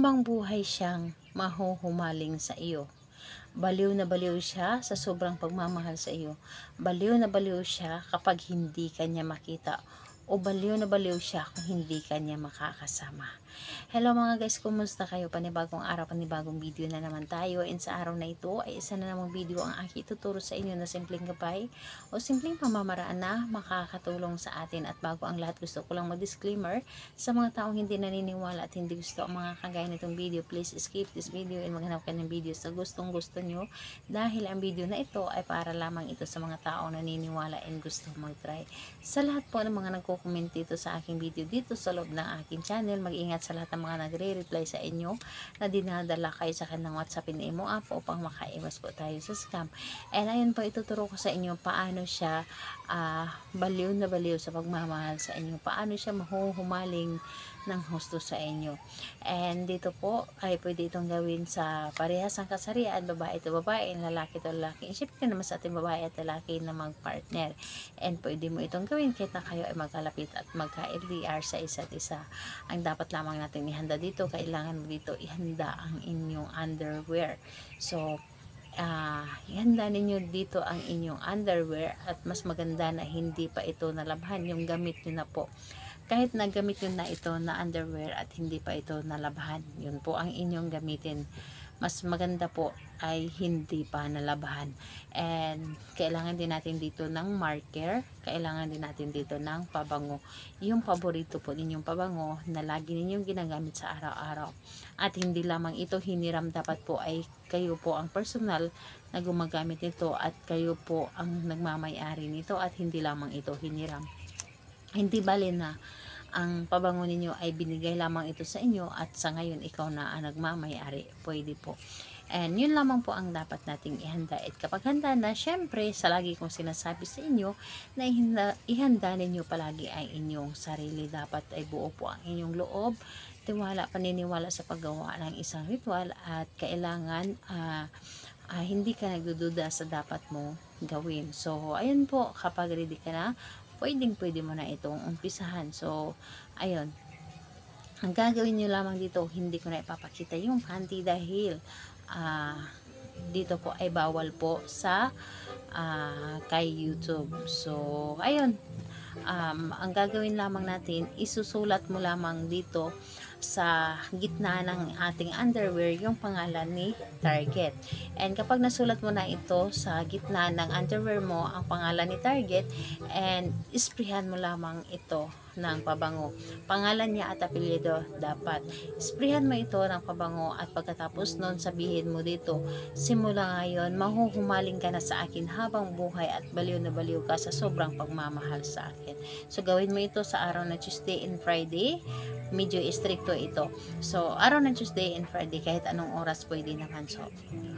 habang buhay siyang mahuhumaling sa iyo. Baliw na baliw siya sa sobrang pagmamahal sa iyo. Baliw na baliw siya kapag hindi kanya makita, o baliw na baliw siya kung hindi kanya makakasama. Hello mga guys, kumusta kayo? Panibagong araw, panibagong video na naman tayo. And sa araw na ito ay isa na namang video ang aking ituturo sa inyo na simpleng gabay o simpleng pamamaraan na makakatulong sa atin. At bago ang lahat, gusto ko lang mag-disclaimer sa mga taong hindi naniniwala at hindi gusto ang mga kagaya nitong video. Please skip this video and maghanap ka ng video sa gustong gusto nyo, dahil ang video na ito ay para lamang ito sa mga taong naniniwala and gusto mag-try. Sa lahat po ng mga nagko-comment dito sa aking video dito sa loob ng aking channel, mag-ingat sa lahat ng mga nagre-reply sa inyo na dinadala kayo sa kanilang WhatsApp and Imo app upang makaiwas po tayo sa scam. And ayun po, ituturo ko sa inyo paano siya baliw na baliw sa pagmamahal sa inyo, paano siya mahuhumaling ng husto sa inyo. And dito po ay pwede itong gawin sa parehas ng kasarian, babae to babae, lalaki to lalaki. Siyempre naman sa ating babae at lalaki na mag-partner. And pwede mo itong gawin kahit na kayo ay magkalapit at magka-LDR sa isa't isa. Ang dapat lamang natin ihanda dito, kailangan mo dito ihanda ang inyong underwear. So ihanda ninyo dito ang inyong underwear, at mas maganda na hindi pa ito nalabhan, yung gamit nyo na po. Kahit nagamit nyo na ito na underwear at hindi pa ito nalabhan, yun po ang inyong gamitin. Mas maganda po ay hindi pa nalabhan. And kailangan din natin dito ng marker, kailangan din natin dito ng pabango, yung paborito po ninyong pabango na lagi ninyong ginagamit sa araw-araw. At hindi lamang ito hiniram, dapat po ay kayo po ang personal na gumagamit nito at kayo po ang nagmamay-ari nito, at hindi lamang ito hiniram. Hindi bali na ang pabango ninyo ay binigay lamang ito sa inyo at sa ngayon ikaw na ang nagmamay-ari. Pwede po. And yun lamang po ang dapat nating ihanda. At kapag handa na, syempre sa lagi kong sinasabi sa inyo na ihanda ninyo palagi ay inyong sarili. Dapat ay buo po ang inyong loob, tiwala, paniniwala sa paggawa ng isang ritual, at kailangan hindi ka nagdududa sa dapat mo gawin. So ayun po, kapag ready ka na, pwede mo na itong umpisahan. So ayun, ang gagawin nyo lamang dito, hindi ko na ipapakita yung panty dahil dito po ay bawal po sa kay YouTube. So ayun, ang gagawin lamang natin, isusulat mo lamang dito sa gitna ng ating underwear yung pangalan ni Target. And kapag nasulat mo na ito sa gitna ng underwear mo ang pangalan ni Target, and isprihan mo lamang ito ng pabango. Pangalan niya at apelyido dapat. Isprihan mo ito ng pabango, at pagkatapos nun sabihin mo dito, simula ngayon mahuhumaling ka na sa akin habang buhay at baliw na baliw ka sa sobrang pagmamahal sa akin. So gawin mo ito sa araw na Tuesday and Friday. Medyo stricto ito. So araw na Tuesday and Friday, kahit anong oras pwede naman. So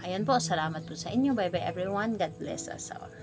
ayun po, salamat po sa inyo. Bye bye everyone. God bless us all.